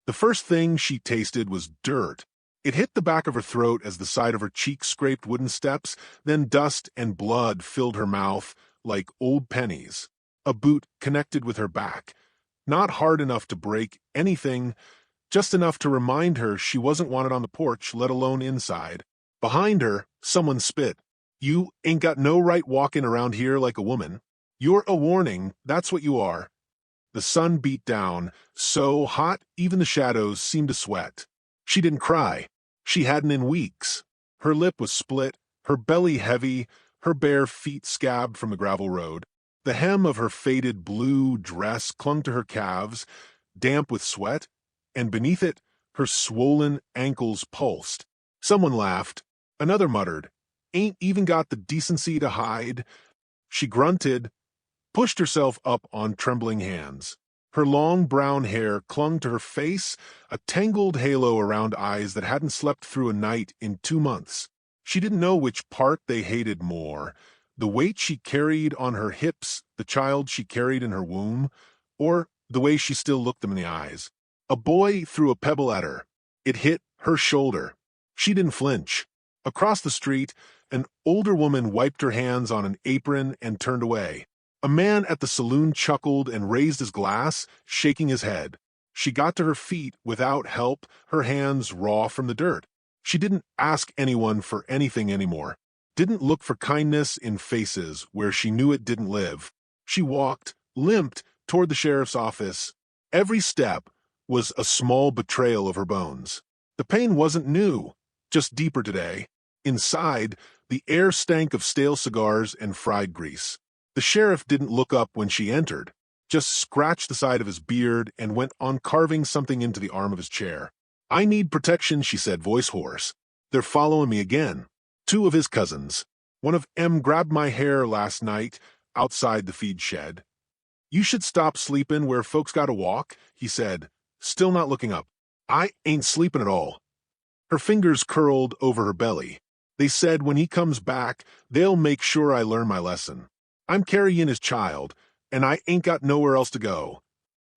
The first thing she tasted was dirt. It hit the back of her throat as the side of her cheek scraped wooden steps, then dust and blood filled her mouth like old pennies. A boot connected with her back, not hard enough to break anything, just enough to remind her she wasn't wanted on the porch, let alone inside. Behind her, someone spit. "You ain't got no right walking around here like a woman. You're a warning, that's what you are." The sun beat down, so hot even the shadows seemed to sweat. She didn't cry. She hadn't in weeks. Her lip was split, her belly heavy, her bare feet scabbed from the gravel road. The hem of her faded blue dress clung to her calves, damp with sweat, and beneath it, her swollen ankles pulsed. Someone laughed. Another muttered, "Ain't even got the decency to hide." She grunted, pushed herself up on trembling hands. Her long brown hair clung to her face, a tangled halo around eyes that hadn't slept through a night in 2 months. She didn't know which part they hated more, the weight she carried on her hips, the child she carried in her womb, or the way she still looked them in the eyes. A boy threw a pebble at her. It hit her shoulder. She didn't flinch. Across the street, an older woman wiped her hands on an apron and turned away. A man at the saloon chuckled and raised his glass, shaking his head. She got to her feet without help, her hands raw from the dirt. She didn't ask anyone for anything anymore. Didn't look for kindness in faces where she knew it didn't live. She walked, limped, toward the sheriff's office. Every step was a small betrayal of her bones. The pain wasn't new, just deeper today. Inside, the air stank of stale cigars and fried grease. The sheriff didn't look up when she entered, just scratched the side of his beard and went on carving something into the arm of his chair. "I need protection," she said, voice hoarse. "They're following me again." 2 of his cousins. One of 'em grabbed my hair last night outside the feed shed. "You should stop sleeping where folks gotta walk," he said, still not looking up. "I ain't sleeping at all." Her fingers curled over her belly. "They said when he comes back, they'll make sure I learn my lesson. I'm carrying his child, and I ain't got nowhere else to go."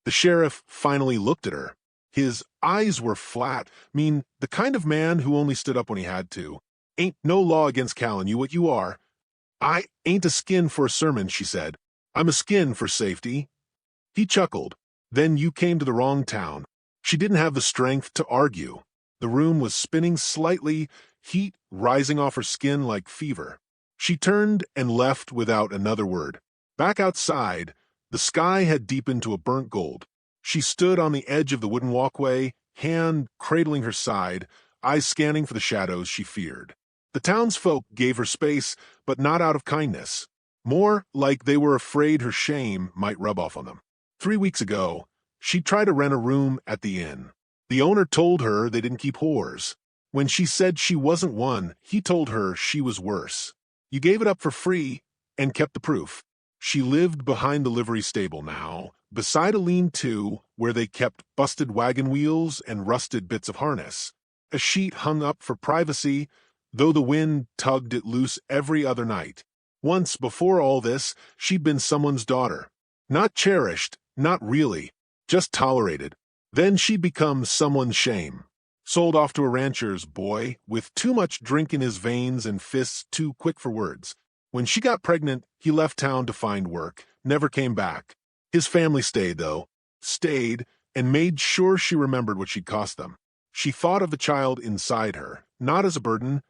The sheriff finally looked at her. His eyes were flat, the kind of man who only stood up when he had to. "Ain't no law against calling you what you are." "I ain't a skin for a sermon," she said. "I'm a skin for safety." He chuckled. "Then you came to the wrong town." She didn't have the strength to argue. The room was spinning slightly, heat rising off her skin like fever. She turned and left without another word. Back outside, the sky had deepened to a burnt gold. She stood on the edge of the wooden walkway, hand cradling her side, eyes scanning for the shadows she feared. The townsfolk gave her space, but not out of kindness. More like they were afraid her shame might rub off on them. 3 weeks ago, she tried to rent a room at the inn. The owner told her they didn't keep whores. When she said she wasn't one, he told her she was worse. You gave it up for free and kept the proof. She lived behind the livery stable now, beside a lean-to where they kept busted wagon wheels and rusted bits of harness. A sheet hung up for privacy, though the wind tugged it loose every other night. Once before all this, she'd been someone's daughter. Not cherished, not really, just tolerated. Then she'd become someone's shame. Sold off to a rancher's boy with too much drink in his veins and fists too quick for words. When she got pregnant, he left town to find work, never came back. His family stayed, though. Stayed, and made sure she remembered what she'd cost them. She thought of the child inside her, not as a burden,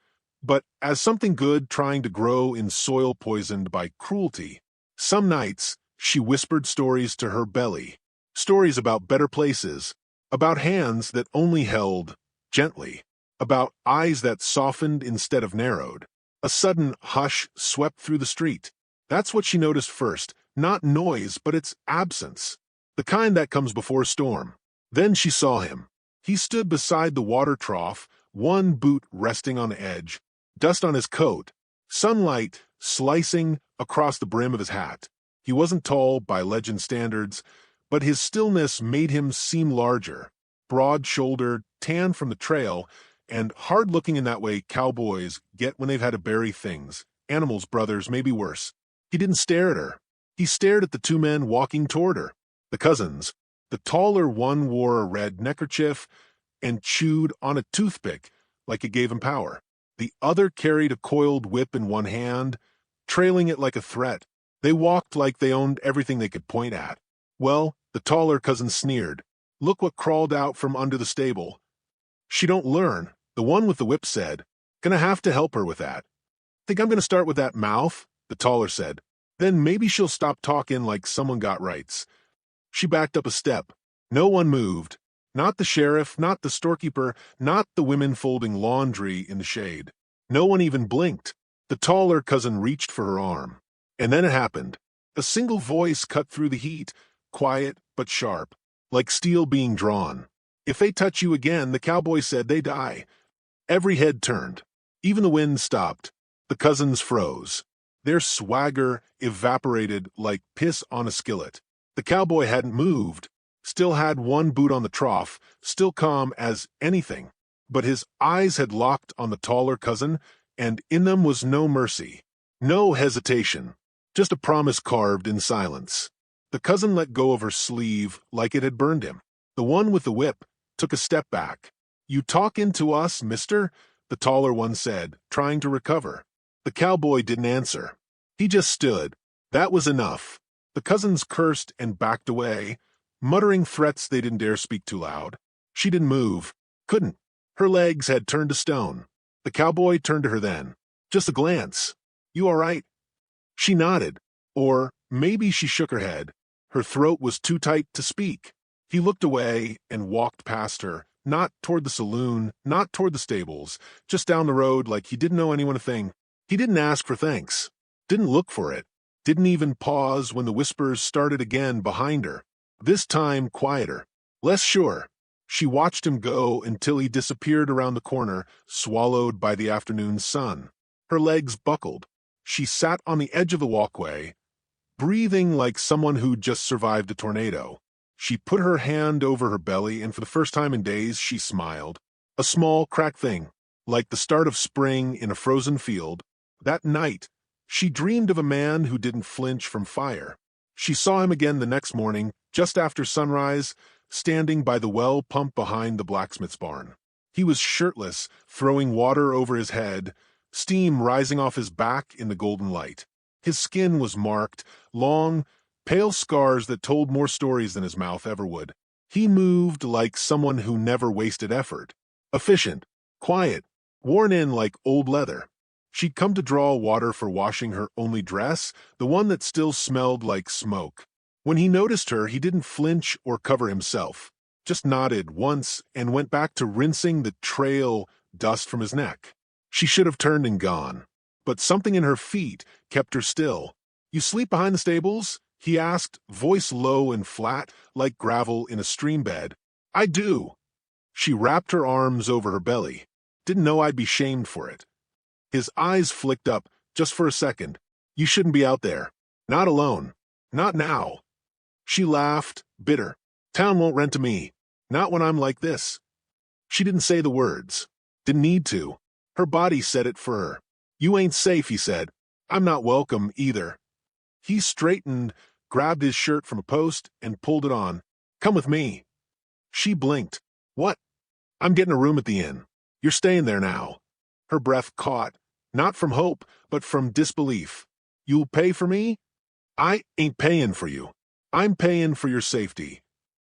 but as something good trying to grow in soil poisoned by cruelty. Some nights, she whispered stories to her belly, stories about better places, about hands that only held gently, about eyes that softened instead of narrowed. A sudden hush swept through the street. That's what she noticed first, not noise, but its absence, the kind that comes before a storm. Then she saw him. He stood beside the water trough, one boot resting on the edge, dust on his coat, sunlight slicing across the brim of his hat. He wasn't tall by legend standards, but his stillness made him seem larger, broad-shouldered, tan from the trail, and hard-looking in that way cowboys get when they've had to bury things, animals, brothers, maybe worse. He didn't stare at her. He stared at the 2 men walking toward her, the cousins. The taller one wore a red neckerchief and chewed on a toothpick like it gave him power. The other carried a coiled whip in one hand, trailing it like a threat. They walked like they owned everything they could point at. Well, the taller cousin sneered. Look what crawled out from under the stable. She don't learn, the one with the whip said. Gonna have to help her with that. Think I'm gonna start with that mouth? The taller said. Then maybe she'll stop talking like someone got rights. She backed up a step. No one moved. Not the sheriff, not the storekeeper, not the women folding laundry in the shade. No one even blinked. The taller cousin reached for her arm. And then it happened. A single voice cut through the heat, quiet but sharp, like steel being drawn. If they touch you again, the cowboy said, they die. Every head turned. Even the wind stopped. The cousins froze. Their swagger evaporated like piss on a skillet. The cowboy hadn't moved, still had one boot on the trough, still calm as anything. But his eyes had locked on the taller cousin, and in them was no mercy, no hesitation, just a promise carved in silence. The cousin let go of her sleeve like it had burned him. The one with the whip took a step back. You talking to us, mister? The taller one said, trying to recover. The cowboy didn't answer. He just stood. That was enough. The cousins cursed and backed away, muttering threats they didn't dare speak too loud. She didn't move. Couldn't. Her legs had turned to stone. The cowboy turned to her then. Just a glance. You all right? She nodded. Or maybe she shook her head. Her throat was too tight to speak. He looked away and walked past her, not toward the saloon, not toward the stables, just down the road like he didn't owe anyone a thing. He didn't ask for thanks. Didn't look for it. Didn't even pause when the whispers started again behind her. This time quieter. Less sure. She watched him go until he disappeared around the corner, swallowed by the afternoon sun. Her legs buckled. She sat on the edge of the walkway, breathing like someone who'd just survived a tornado. She put her hand over her belly, and for the first time in days, she smiled. A small, cracked thing, like the start of spring in a frozen field. That night, she dreamed of a man who didn't flinch from fire. She saw him again the next morning, just after sunrise, standing by the well pump behind the blacksmith's barn. He was shirtless, throwing water over his head, steam rising off his back in the golden light. His skin was marked, long, pale scars that told more stories than his mouth ever would. He moved like someone who never wasted effort. Efficient, quiet, worn in like old leather. She'd come to draw water for washing her only dress, the one that still smelled like smoke. When he noticed her, he didn't flinch or cover himself, just nodded once and went back to rinsing the trail dust from his neck. She should have turned and gone, but something in her feet kept her still. You sleep behind the stables? He asked, voice low and flat, like gravel in a stream bed. I do. She wrapped her arms over her belly. Didn't know I'd be shamed for it. His eyes flicked up, just for a second. You shouldn't be out there. Not alone. Not now. She laughed, bitter. Town won't rent to me. Not when I'm like this. She didn't say the words. Didn't need to. Her body said it for her. You ain't safe, he said. I'm not welcome, either. He straightened, grabbed his shirt from a post, and pulled it on. Come with me. She blinked. What? I'm getting a room at the inn. You're staying there now. Her breath caught, not from hope, but from disbelief. You'll pay for me? I ain't paying for you. I'm paying for your safety.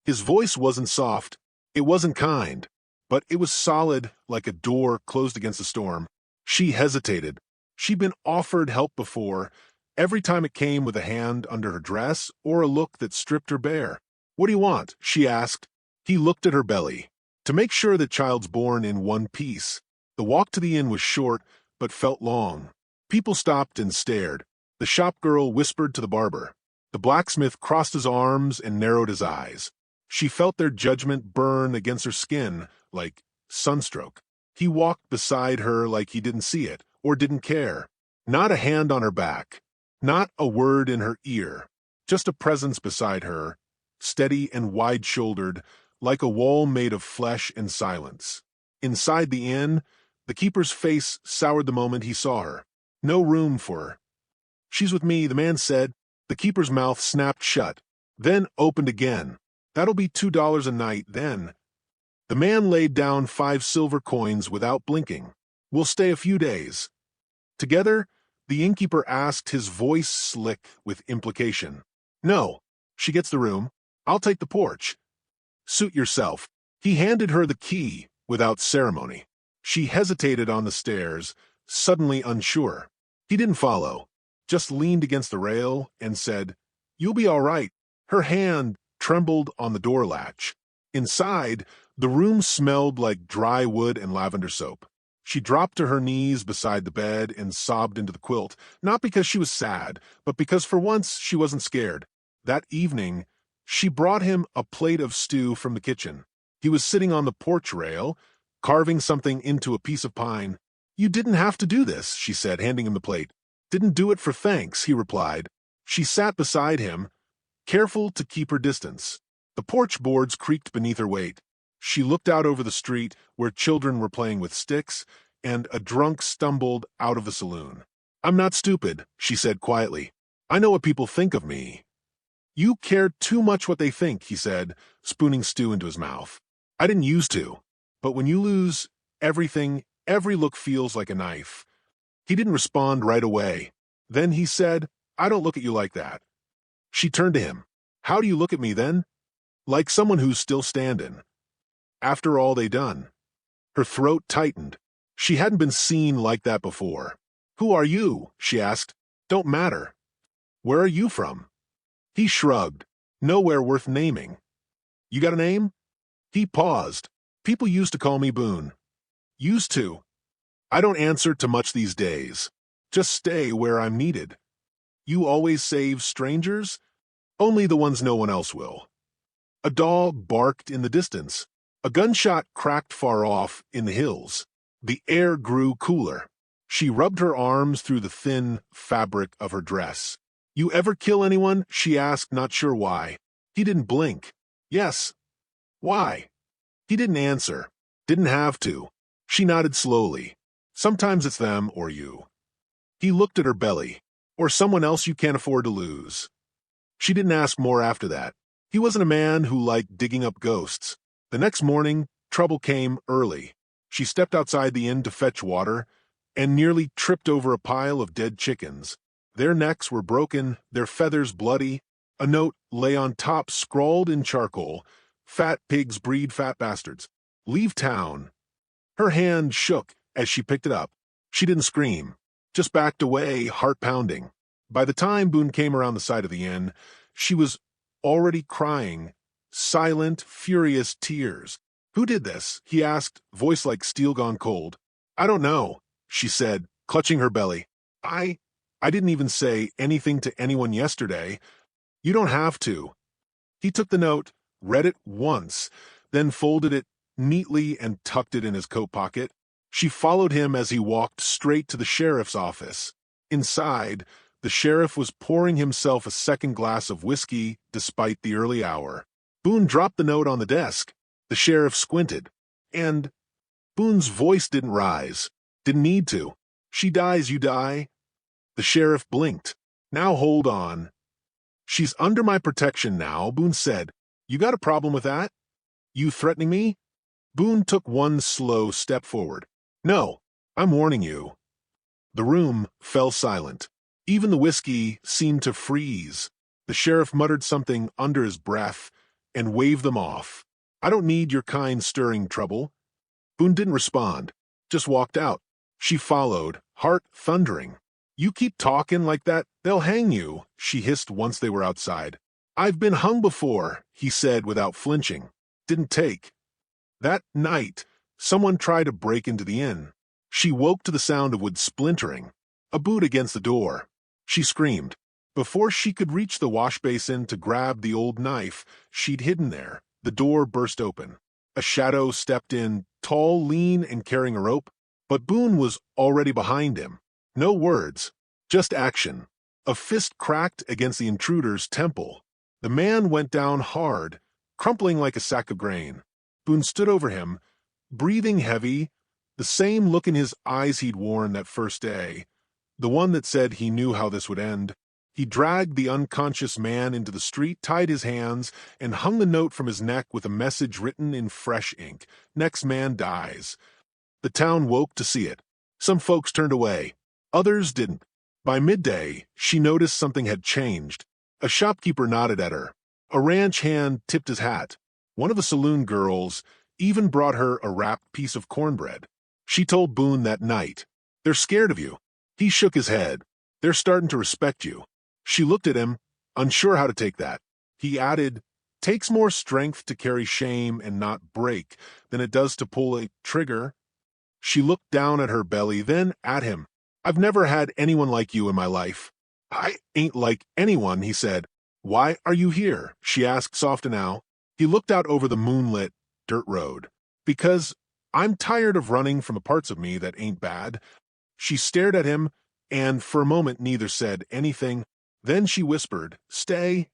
His voice wasn't soft. It wasn't kind. But it was solid, like a door closed against a storm. She hesitated. She'd been offered help before, every time it came with a hand under her dress or a look that stripped her bare. What do you want? She asked. He looked at her belly. To make sure the child's born in one piece. The walk to the inn was short, but felt long. People stopped and stared. The shop girl whispered to the barber. The blacksmith crossed his arms and narrowed his eyes. She felt their judgment burn against her skin, like sunstroke. He walked beside her like he didn't see it, or didn't care. Not a hand on her back. Not a word in her ear. Just a presence beside her, steady and wide-shouldered, like a wall made of flesh and silence. Inside the inn, the keeper's face soured the moment he saw her. No room for her. She's with me, the man said. The keeper's mouth snapped shut, then opened again. That'll be $2 a night then. The man laid down 5 silver coins without blinking. We'll stay a few days. Together, the innkeeper asked, his voice slick with implication. No, she gets the room. I'll take the porch. Suit yourself. He handed her the key without ceremony. She hesitated on the stairs, suddenly unsure. He didn't follow, just leaned against the rail and said, You'll be all right. Her hand trembled on the door latch. Inside, the room smelled like dry wood and lavender soap. She dropped to her knees beside the bed and sobbed into the quilt, not because she was sad, but because for once she wasn't scared. That evening, she brought him a plate of stew from the kitchen. He was sitting on the porch rail, carving something into a piece of pine. You didn't have to do this, she said, handing him the plate. Didn't do it for thanks, he replied. She sat beside him, careful to keep her distance. The porch boards creaked beneath her weight. She looked out over the street where children were playing with sticks, and a drunk stumbled out of the saloon. I'm not stupid, she said quietly. I know what people think of me. You care too much what they think, he said, spooning stew into his mouth. I didn't used to, but when you lose everything, every look feels like a knife. He didn't respond right away. Then he said, I don't look at you like that. She turned to him. How do you look at me then? Like someone who's still standing. After all they done. Her throat tightened. She hadn't been seen like that before. Who are you? She asked. Don't matter. Where are you from? He shrugged. Nowhere worth naming. You got a name? He paused. People used to call me Boone. Used to. I don't answer to much these days. Just stay where I'm needed. You always save strangers? Only the ones no one else will. A dog barked in the distance. A gunshot cracked far off in the hills. The air grew cooler. She rubbed her arms through the thin fabric of her dress. You ever kill anyone? She asked, not sure why. He didn't blink. Yes. Why? He didn't answer. Didn't have to. She nodded slowly. Sometimes it's them or you. He looked at her belly. Or someone else you can't afford to lose. She didn't ask more after that. He wasn't a man who liked digging up ghosts. The next morning, trouble came early. She stepped outside the inn to fetch water and nearly tripped over a pile of dead chickens. Their necks were broken, their feathers bloody. A note lay on top scrawled in charcoal. Fat pigs breed fat bastards. Leave town. Her hand shook as she picked it up. She didn't scream, just backed away, heart pounding. By the time Boone came around the side of the inn, she was already crying, silent, furious tears. Who did this? He asked, voice like steel gone cold. I don't know, she said, clutching her belly. I didn't even say anything to anyone yesterday. You don't have to. He took the note, read it once, then folded it neatly and tucked it in his coat pocket. She followed him as he walked straight to the sheriff's office. Inside, the sheriff was pouring himself a second glass of whiskey despite the early hour. Boone dropped the note on the desk. The sheriff squinted. And Boone's voice didn't rise. Didn't need to. She dies, you die. The sheriff blinked. Now hold on. She's under my protection now, Boone said. You got a problem with that? You threatening me? Boone took one slow step forward. No, I'm warning you. The room fell silent. Even the whiskey seemed to freeze. The sheriff muttered something under his breath and waved them off. I don't need your kind stirring trouble. Boone didn't respond, just walked out. She followed, heart thundering. You keep talking like that, they'll hang you, she hissed once they were outside. I've been hung before, he said without flinching. Didn't take. That night, someone tried to break into the inn. She woke to the sound of wood splintering, a boot against the door. She screamed. Before she could reach the wash basin to grab the old knife she'd hidden there, the door burst open. A shadow stepped in, tall, lean, and carrying a rope, but Boone was already behind him. No words, just action. A fist cracked against the intruder's temple. The man went down hard, crumpling like a sack of grain. Boone stood over him, breathing heavy, the same look in his eyes he'd worn that first day, the one that said he knew how this would end. He dragged the unconscious man into the street, tied his hands, and hung the note from his neck with a message written in fresh ink. Next man dies. The town woke to see it. Some folks turned away. Others didn't. By midday, she noticed something had changed. A shopkeeper nodded at her. A ranch hand tipped his hat. One of the saloon girls even brought her a wrapped piece of cornbread. She told Boone that night, "They're scared of you." He shook his head. "They're starting to respect you." She looked at him, unsure how to take that. He added, "Takes more strength to carry shame and not break than it does to pull a trigger." She looked down at her belly, then at him. "I've never had anyone like you in my life." "I ain't like anyone," he said. "Why are you here?" she asked, soft and now. He looked out over the moonlit dirt road. "Because I'm tired of running from the parts of me that ain't bad." She stared at him, and for a moment neither said anything. Then she whispered, "Stay."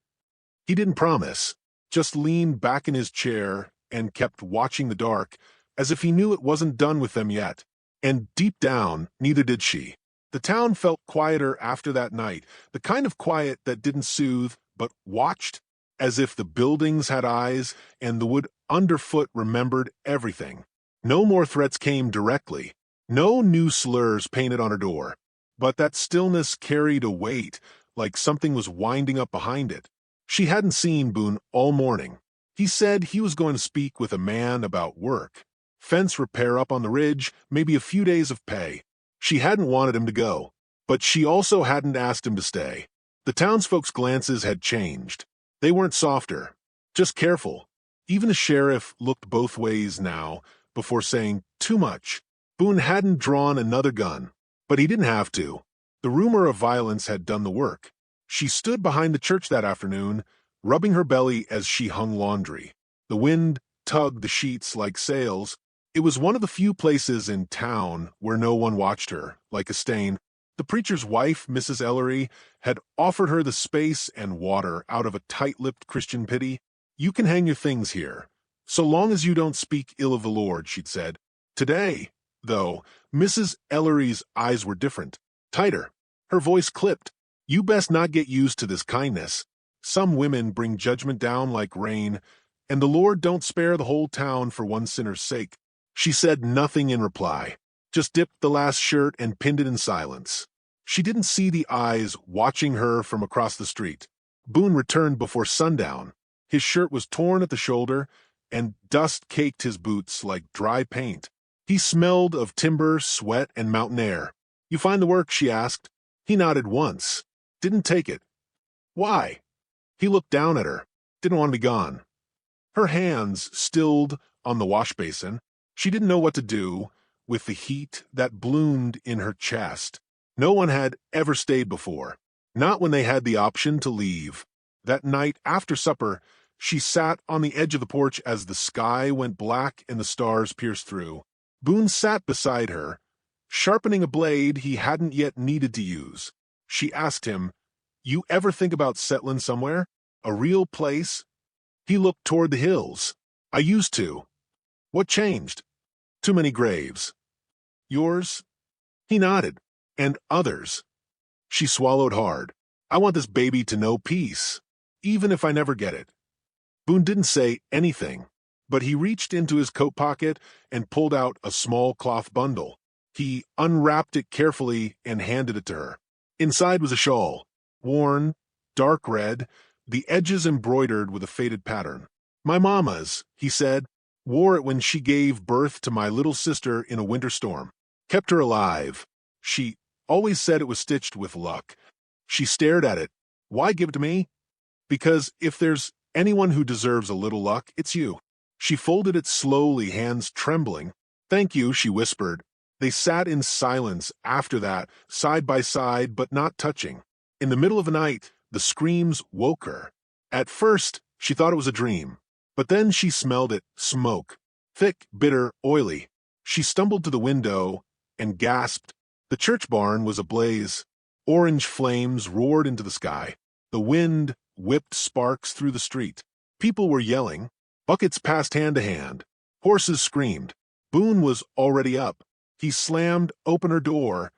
He didn't promise, just leaned back in his chair and kept watching the dark, as if he knew it wasn't done with them yet. And deep down, neither did she. The town felt quieter after that night, the kind of quiet that didn't soothe, but watched, as if the buildings had eyes and the wood underfoot remembered everything. No more threats came directly, no new slurs painted on her door, but that stillness carried a weight, like something was winding up behind it. She hadn't seen Boone all morning. He said he was going to speak with a man about work. Fence repair up on the ridge, maybe a few days of pay. She hadn't wanted him to go, but she also hadn't asked him to stay. The townsfolk's glances had changed. They weren't softer, just careful. Even the sheriff looked both ways now before saying too much. Boone hadn't drawn another gun, but he didn't have to. The rumor of violence had done the work. She stood behind the church that afternoon, rubbing her belly as she hung laundry. The wind tugged the sheets like sails. It was one of the few places in town where no one watched her, like a stain. The preacher's wife, Mrs. Ellery, had offered her the space and water out of a tight-lipped Christian pity. "You can hang your things here, so long as you don't speak ill of the Lord," she'd said. Today, though, Mrs. Ellery's eyes were different, tighter. Her voice clipped. "You best not get used to this kindness. Some women bring judgment down like rain, and the Lord don't spare the whole town for one sinner's sake." She said nothing in reply, just dipped the last shirt and pinned it in silence. She didn't see the eyes watching her from across the street. Boone returned before sundown. His shirt was torn at the shoulder, and dust caked his boots like dry paint. He smelled of timber, sweat, and mountain air. "You find the work?" she asked. He nodded once. Didn't take it. "Why?" He looked down at her. Didn't want to be gone. Her hands stilled on the wash basin. She didn't know what to do with the heat that bloomed in her chest. No one had ever stayed before, not when they had the option to leave. That night after supper, she sat on the edge of the porch as the sky went black and the stars pierced through. Boone sat beside her, sharpening a blade he hadn't yet needed to use. She asked him, "You ever think about settling somewhere? A real place?" He looked toward the hills. "I used to." "What changed?" "Too many graves." "Yours?" He nodded. "And others." She swallowed hard. "I want this baby to know peace, even if I never get it." Boone didn't say anything, but he reached into his coat pocket and pulled out a small cloth bundle. He unwrapped it carefully and handed it to her. Inside was a shawl, worn, dark red, the edges embroidered with a faded pattern. "My mama's," he said. "Wore it when she gave birth to my little sister in a winter storm. Kept her alive. She always said it was stitched with luck." She stared at it. "Why give it to me?" "Because if there's anyone who deserves a little luck, it's you." She folded it slowly, hands trembling. "Thank you," she whispered. They sat in silence after that, side by side, but not touching. In the middle of the night, the screams woke her. At first, she thought it was a dream, but then she smelled it, smoke. Thick, bitter, oily. She stumbled to the window and gasped. The church barn was ablaze. Orange flames roared into the sky. The wind whipped sparks through the street. People were yelling. Buckets passed hand to hand. Horses screamed. Boone was already up. He slammed open her door,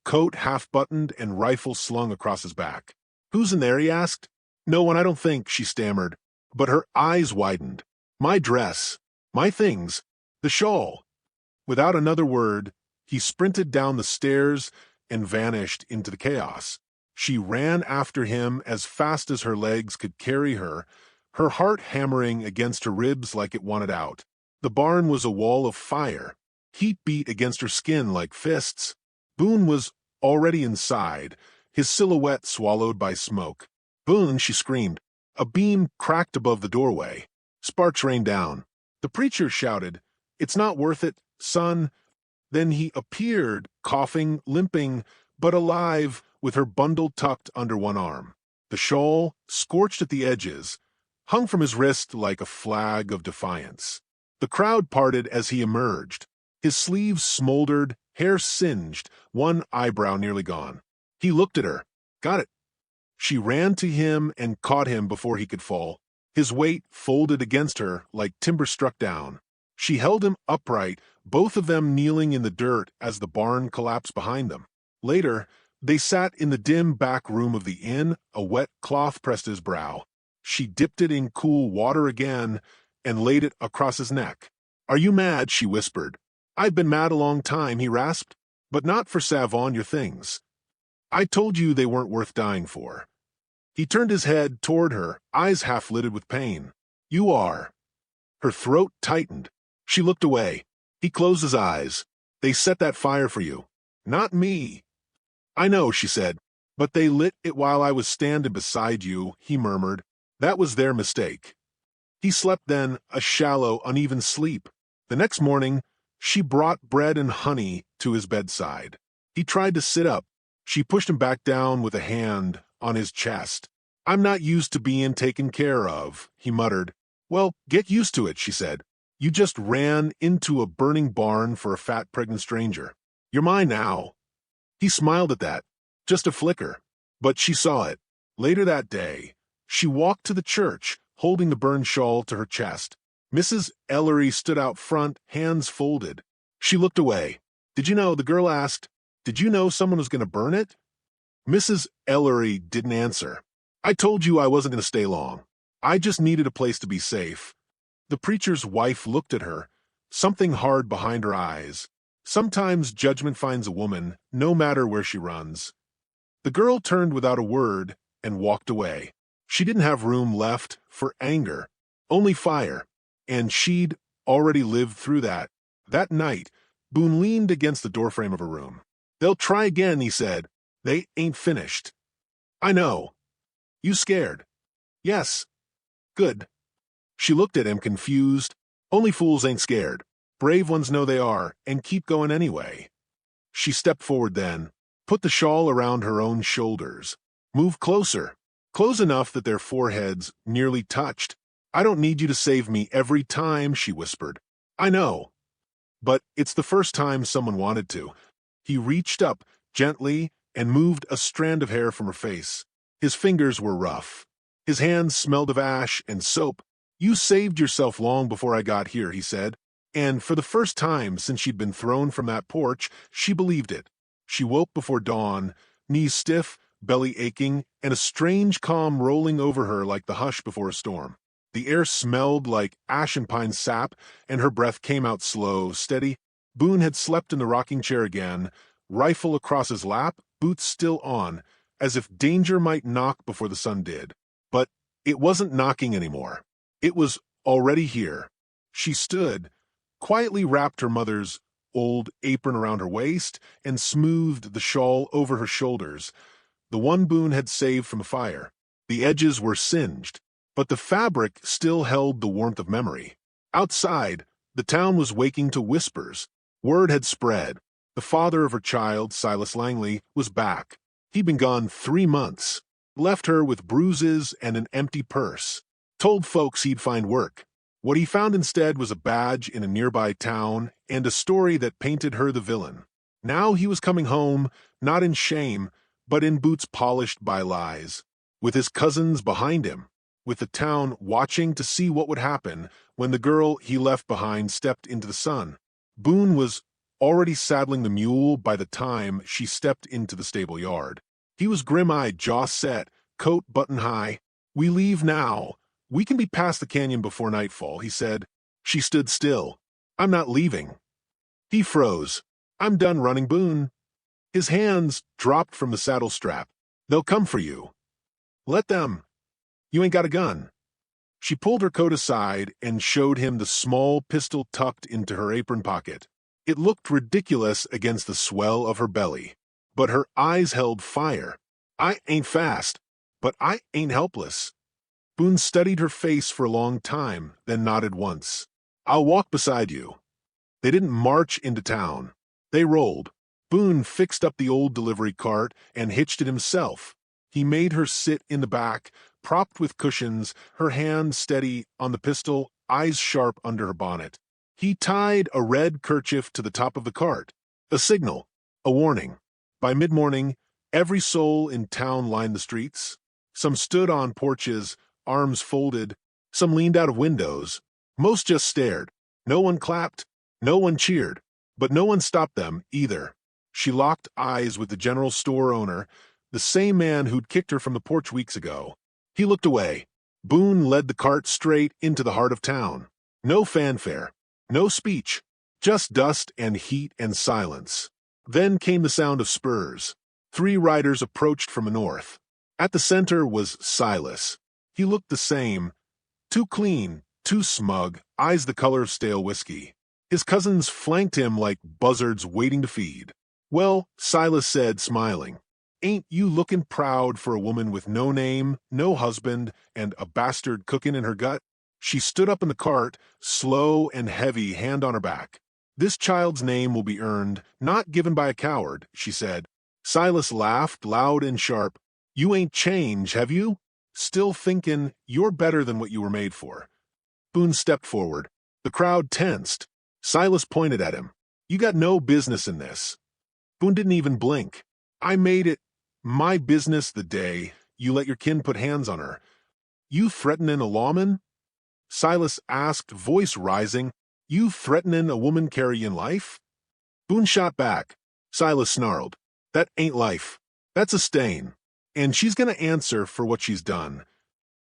coat half-buttoned and rifle slung across his back. "Who's in there?" he asked. "No one, I don't think," she stammered. But her eyes widened. "My dress. My things. The shawl." Without another word, he sprinted down the stairs and vanished into the chaos. She ran after him as fast as her legs could carry her, her heart hammering against her ribs like it wanted out. The barn was a wall of fire. Heat beat against her skin like fists. Boone was already inside, his silhouette swallowed by smoke. "Boone!" she screamed. A beam cracked above the doorway. Sparks rained down. The preacher shouted, "It's not worth it, son." Then he appeared, coughing, limping, but alive, with her bundle tucked under one arm. The shawl, scorched at the edges, hung from his wrist like a flag of defiance. The crowd parted as he emerged. His sleeves smoldered, hair singed, one eyebrow nearly gone. He looked at her. "Got it." She ran to him and caught him before he could fall. His weight folded against her like timber struck down. She held him upright, both of them kneeling in the dirt as the barn collapsed behind them. Later, they sat in the dim back room of the inn, a wet cloth pressed his brow. She dipped it in cool water again and laid it across his neck. "Are you mad?" she whispered. "I've been mad a long time," he rasped. "But not for Savon, your things. I told you they weren't worth dying for." He turned his head toward her, eyes half-lidded with pain. "You are." Her throat tightened. She looked away. He closed his eyes. "They set that fire for you." "Not me." "I know," she said. "But they lit it while I was standing beside you," he murmured. "That was their mistake." He slept then, a shallow, uneven sleep. The next morning, she brought bread and honey to his bedside. He tried to sit up. She pushed him back down with a hand on his chest. "I'm not used to being taken care of," he muttered. "Well, get used to it," she said. "You just ran into a burning barn for a fat, pregnant stranger. You're mine now." He smiled at that. Just a flicker. But she saw it. Later that day, she walked to the church, holding the burned shawl to her chest. Mrs. Ellery stood out front, hands folded. She looked away. "Did you know," the girl asked, "did you know someone was going to burn it?" Mrs. Ellery didn't answer. "I told you I wasn't going to stay long. I just needed a place to be safe." The preacher's wife looked at her, something hard behind her eyes. Sometimes judgment finds a woman, no matter where she runs. The girl turned without a word and walked away. She didn't have room left for anger, only fire, and she'd already lived through that. That night, Boone leaned against the doorframe of her room. "They'll try again," he said. "They ain't finished." "I know." "You scared?" "Yes." "Good." She looked at him, confused. "Only fools ain't scared. Brave ones know they are, and keep going anyway." She stepped forward then, put the shawl around her own shoulders. "Move closer." Close enough that their foreheads nearly touched. "I don't need you to save me every time," she whispered. "I know. But it's the first time someone wanted to." He reached up, gently, and moved a strand of hair from her face. His fingers were rough. His hands smelled of ash and soap. "You saved yourself long before I got here," he said. And for the first time since she'd been thrown from that porch, she believed it. She woke before dawn, knees stiff, belly aching, and a strange calm rolling over her like the hush before a storm. The air smelled like ash and pine sap, and her breath came out slow, steady. Boone had slept in the rocking chair again, rifle across his lap, boots still on, as if danger might knock before the sun did. But it wasn't knocking anymore. It was already here. She stood, quietly wrapped her mother's old apron around her waist, and smoothed the shawl over her shoulders, the one Boone had saved from the fire. The edges were singed, but the fabric still held the warmth of memory. Outside, the town was waking to whispers. Word had spread. The father of her child, Silas Langley, was back. He'd been gone 3 months, left her with bruises and an empty purse. Told folks he'd find work. What he found instead was a badge in a nearby town and a story that painted her the villain. Now he was coming home, not in shame, but in boots polished by lies, with his cousins behind him, with the town watching to see what would happen when the girl he left behind stepped into the sun. Boone was already saddling the mule by the time she stepped into the stable yard. He was grim-eyed, jaw set, coat button high. We leave now. We can be past the canyon before nightfall, he said. She stood still. I'm not leaving. He froze. I'm done running, Boone. His hands dropped from the saddle strap. They'll come for you. Let them. You ain't got a gun. She pulled her coat aside and showed him the small pistol tucked into her apron pocket. It looked ridiculous against the swell of her belly, but her eyes held fire. I ain't fast, but I ain't helpless. Boone studied her face for a long time, then nodded once. I'll walk beside you. They didn't march into town. They rolled. Boone fixed up the old delivery cart and hitched it himself. He made her sit in the back, propped with cushions, her hand steady on the pistol, eyes sharp under her bonnet. He tied a red kerchief to the top of the cart. A signal. A warning. By mid-morning, every soul in town lined the streets. Some stood on porches, arms folded. Some leaned out of windows. Most just stared. No one clapped. No one cheered. But no one stopped them, either. She locked eyes with the general store owner, the same man who'd kicked her from the porch weeks ago. He looked away. Boone led the cart straight into the heart of town. No fanfare. No speech. Just dust and heat and silence. Then came the sound of spurs. 3 riders approached from the north. At the center was Silas. He looked the same. Too clean, too smug, eyes the color of stale whiskey. His cousins flanked him like buzzards waiting to feed. Well, Silas said, smiling, ain't you looking proud for a woman with no name, no husband, and a bastard cooking in her gut? She stood up in the cart, slow and heavy, hand on her back. This child's name will be earned, not given by a coward, she said. Silas laughed, loud and sharp. You ain't changed, have you? Still thinking you're better than what you were made for. Boone stepped forward. The crowd tensed. Silas pointed at him. You got no business in this. Boone didn't even blink. I made it my business the day you let your kin put hands on her. You threatening a lawman? Silas asked, voice rising. You threatening a woman carrying life? Boone shot back. Silas snarled. That ain't life. That's a stain. And she's gonna answer for what she's done.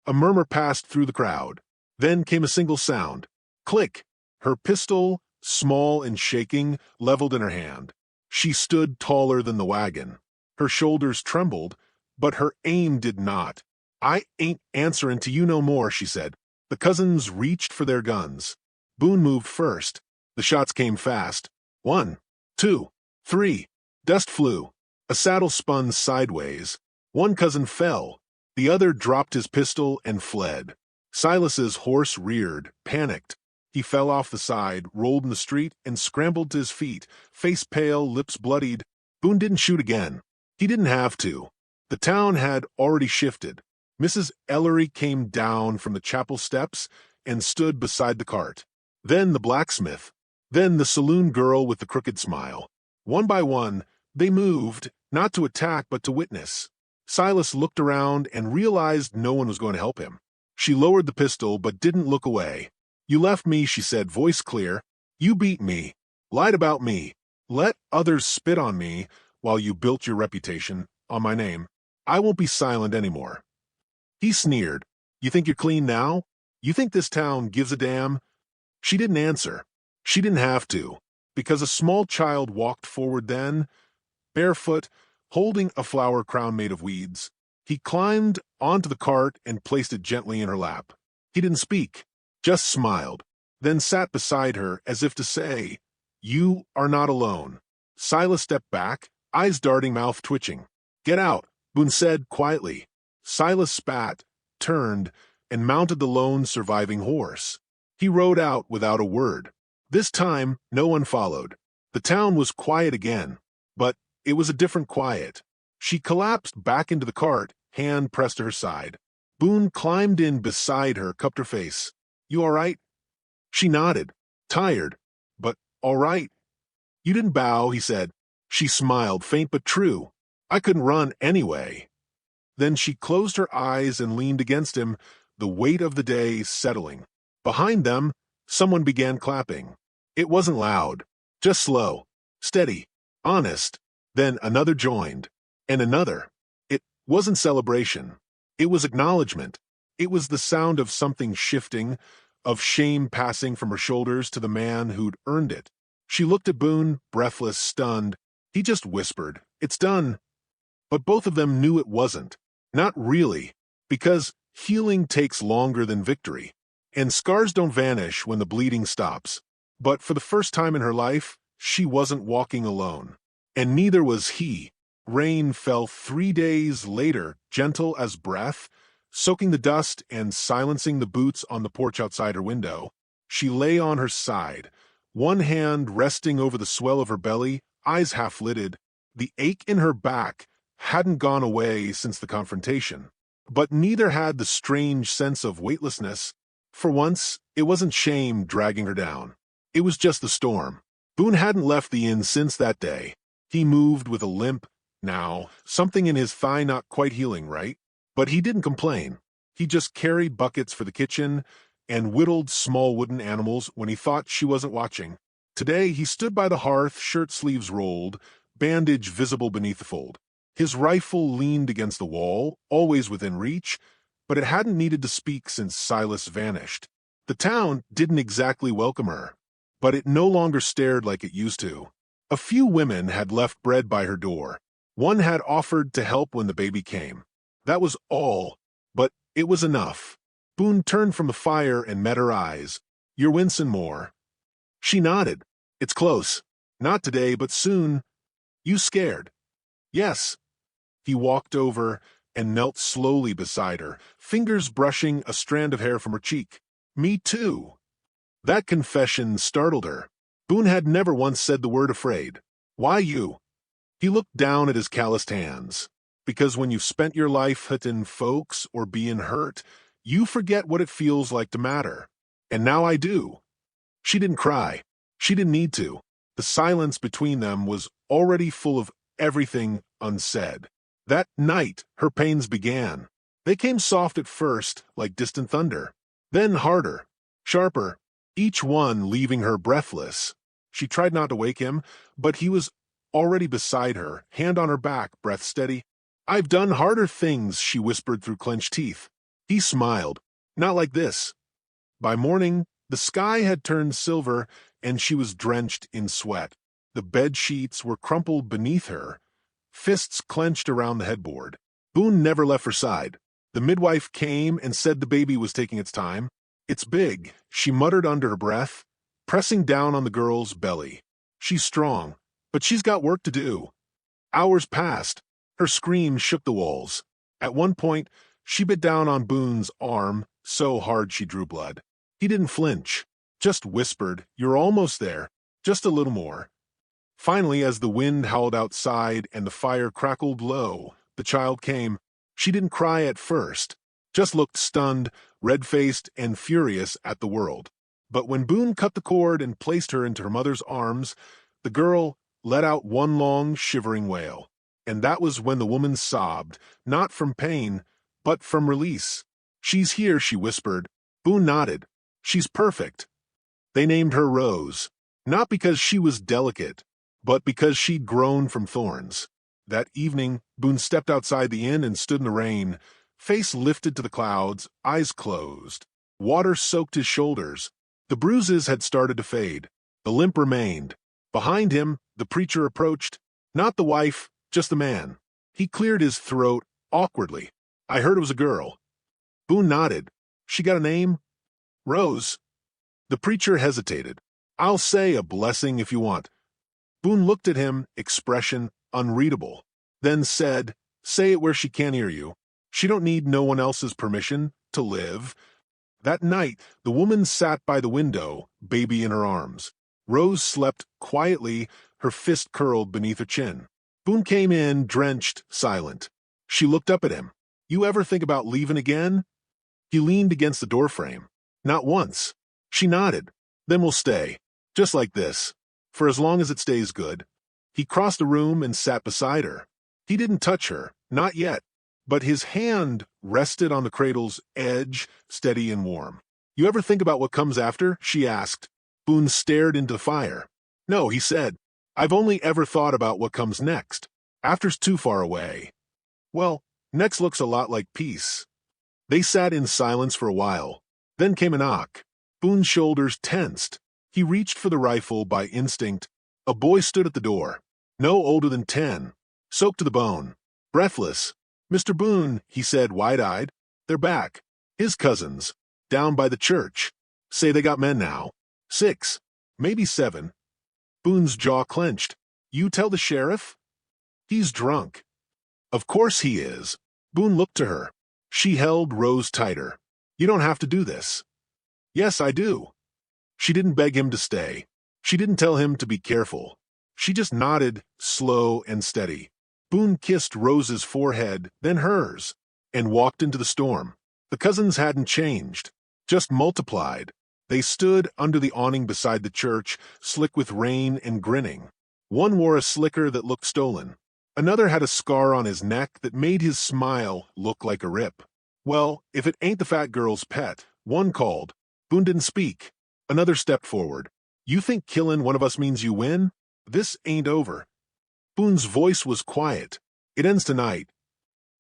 A murmur passed through the crowd. Then came a single sound. Click. Her pistol, small and shaking, leveled in her hand. She stood taller than the wagon. Her shoulders trembled, but her aim did not. I ain't answerin' to you no more, she said. The cousins reached for their guns. Boone moved first. The shots came fast. 1, 2, 3. Dust flew. A saddle spun sideways. One cousin fell. The other dropped his pistol and fled. Silas's horse reared, panicked. He fell off the side, rolled in the street, and scrambled to his feet, face pale, lips bloodied. Boone didn't shoot again. He didn't have to. The town had already shifted. Mrs. Ellery came down from the chapel steps and stood beside the cart. Then the blacksmith. Then the saloon girl with the crooked smile. One by one, they moved, not to attack but to witness. Silas looked around and realized no one was going to help him. She lowered the pistol but didn't look away. You left me, she said, voice clear. You beat me, lied about me, let others spit on me while you built your reputation on my name. I won't be silent anymore. He sneered. You think you're clean now? You think this town gives a damn? She didn't answer. She didn't have to, because a small child walked forward then, barefoot, holding a flower crown made of weeds. He climbed onto the cart and placed it gently in her lap. He didn't speak, just smiled, then sat beside her as if to say, You are not alone. Silas stepped back, eyes darting, mouth twitching. Get out, Boone said quietly. Silas spat, turned, and mounted the lone surviving horse. He rode out without a word. This time, no one followed. The town was quiet again, but it was a different quiet. She collapsed back into the cart, hand pressed to her side. Boone climbed in beside her, cupped her face. You all right? She nodded, tired, but all right. You didn't bow, he said. She smiled, faint but true. I couldn't run anyway. Then she closed her eyes and leaned against him, the weight of the day settling. Behind them, someone began clapping. It wasn't loud, just slow, steady, honest. Then another joined, and another. It wasn't celebration. It was acknowledgement. It was the sound of something shifting, of shame passing from her shoulders to the man who'd earned it. She looked at Boone, breathless, stunned. He just whispered, "It's done." But both of them knew it wasn't. Not really, because healing takes longer than victory, and scars don't vanish when the bleeding stops. But for the first time in her life, she wasn't walking alone. And neither was he. Rain fell 3 days later, gentle as breath, soaking the dust and silencing the boots on the porch outside her window. She lay on her side, one hand resting over the swell of her belly, eyes half-lidded. The ache in her back hadn't gone away since the confrontation, but neither had the strange sense of weightlessness. For once, it wasn't shame dragging her down. It was just the storm. Boone hadn't left the inn since that day. He moved with a limp now, something in his thigh not quite healing right. But he didn't complain. He just carried buckets for the kitchen and whittled small wooden animals when he thought she wasn't watching. Today, he stood by the hearth, shirt sleeves rolled, bandage visible beneath the fold. His rifle leaned against the wall, always within reach, but it hadn't needed to speak since Silas vanished. The town didn't exactly welcome her, but it no longer stared like it used to. A few women had left bread by her door. One had offered to help when the baby came. That was all, but it was enough. Boone turned from the fire and met her eyes. "You're wincing more." She nodded. "It's close. Not today, but soon." "You scared?" "Yes." He walked over and knelt slowly beside her, fingers brushing a strand of hair from her cheek. "Me too." That confession startled her. Boone had never once said the word afraid. "Why you?" He looked down at his calloused hands. "Because when you've spent your life hurting folks or being hurt, you forget what it feels like to matter. And now I do." She didn't cry. She didn't need to. The silence between them was already full of everything unsaid. That night, her pains began. They came soft at first, like distant thunder. Then harder, sharper, each one leaving her breathless. She tried not to wake him, but he was already beside her, hand on her back, breath steady. "I've done harder things," she whispered through clenched teeth. He smiled. "Not like this." By morning, the sky had turned silver, and she was drenched in sweat. The bed sheets were crumpled beneath her, fists clenched around the headboard. Boone never left her side. The midwife came and said the baby was taking its time. "It's big," she muttered under her breath, pressing down on the girl's belly. "She's strong, but she's got work to do." Hours passed. Her scream shook the walls. At one point, she bit down on Boone's arm, so hard she drew blood. He didn't flinch, just whispered, "You're almost there. Just a little more." Finally, as the wind howled outside and the fire crackled low, the child came. She didn't cry at first, just looked stunned, red-faced, and furious at the world. But when Boone cut the cord and placed her into her mother's arms, the girl let out one long, shivering wail. And that was when the woman sobbed, not from pain, but from release. "She's here," she whispered. Boone nodded. "She's perfect." They named her Rose, not because she was delicate, but because she'd grown from thorns. That evening, Boone stepped outside the inn and stood in the rain, face lifted to the clouds, eyes closed. Water soaked his shoulders. The bruises had started to fade. The limp remained. Behind him, the preacher approached. Not the wife, just the man. He cleared his throat awkwardly. "I heard it was a girl." Boone nodded. "She got a name?" "Rose." The preacher hesitated. "I'll say a blessing if you want." Boone looked at him, expression unreadable, then said, "Say it where she can't hear you. She don't need no one else's permission to live." That night, the woman sat by the window, baby in her arms. Rose slept quietly, her fist curled beneath her chin. Boone came in, drenched, silent. She looked up at him. "You ever think about leaving again?" He leaned against the doorframe. "Not once." She nodded. "Then we'll stay. Just like this. For as long as it stays good." He crossed the room and sat beside her. He didn't touch her, not yet, but his hand rested on the cradle's edge, steady and warm. "You ever think about what comes after?" she asked. Boone stared into the fire. "No," he said. "I've only ever thought about what comes next. After's too far away." "Well, Next looks a lot like peace. They sat in silence for a while. Then came a knock. Boone's shoulders tensed. He reached for the rifle by instinct. A boy stood at the door. No older than 10. Soaked to the bone. Breathless. "Mr. Boone," he said, wide-eyed. "They're back. His cousins. Down by the church. Say they got men now. 6. Maybe 7. Boone's jaw clenched. "You tell the sheriff?" "He's drunk." "Of course he is." Boone looked to her. She held Rose tighter. "You don't have to do this." "Yes, I do." She didn't beg him to stay. She didn't tell him to be careful. She just nodded, slow and steady. Boone kissed Rose's forehead, then hers, and walked into the storm. The cousins hadn't changed, just multiplied. They stood under the awning beside the church, slick with rain and grinning. One wore a slicker that looked stolen. Another had a scar on his neck that made his smile look like a rip. "Well, if it ain't the fat girl's pet," one called. Boone didn't speak. Another stepped forward. "You think killing one of us means you win? This ain't over." Boone's voice was quiet. "It ends tonight."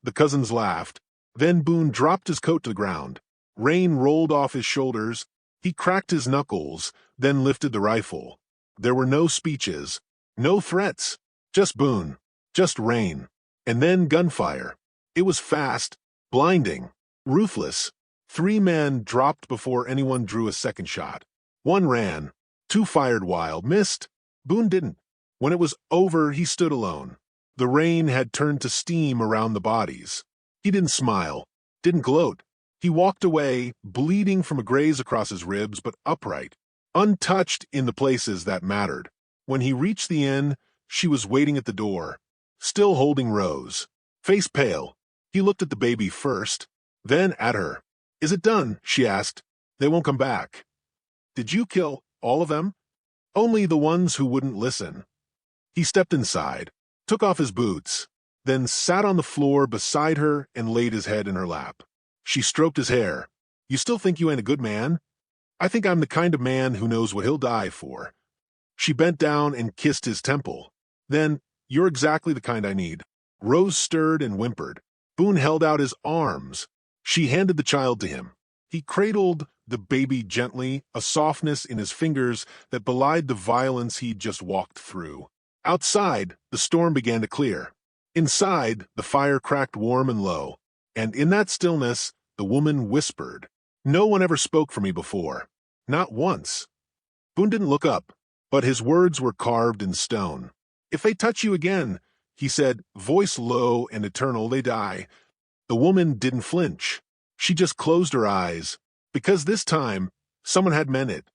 The cousins laughed. Then Boone dropped his coat to the ground. Rain rolled off his shoulders. He cracked his knuckles, then lifted the rifle. There were no speeches, no threats, just Boone, just rain, and then gunfire. It was fast, blinding, ruthless. 3 men dropped before anyone drew a second shot. 1 ran. 2 fired wild, missed. Boone didn't. When it was over, he stood alone. The rain had turned to steam around the bodies. He didn't smile, didn't gloat. He walked away, bleeding from a graze across his ribs, but upright, untouched in the places that mattered. When he reached the inn, she was waiting at the door, still holding Rose. Face pale, he looked at the baby first, then at her. "Is it done?" she asked. "They won't come back." "Did you kill all of them?" "Only the ones who wouldn't listen." He stepped inside, took off his boots, then sat on the floor beside her and laid his head in her lap. She stroked his hair. "You still think you ain't a good man?" "I think I'm the kind of man who knows what he'll die for." She bent down and kissed his temple. Then, "You're exactly the kind I need." Rose stirred and whimpered. Boone held out his arms. She handed the child to him. He cradled the baby gently, a softness in his fingers that belied the violence he'd just walked through. Outside, the storm began to clear. Inside, the fire cracked warm and low. And in that stillness, the woman whispered, "No one ever spoke for me before. Not once." Boone didn't look up, but his words were carved in stone. "If they touch you again," he said, voice low and eternal, "they die." The woman didn't flinch. She just closed her eyes, because this time, someone had meant it.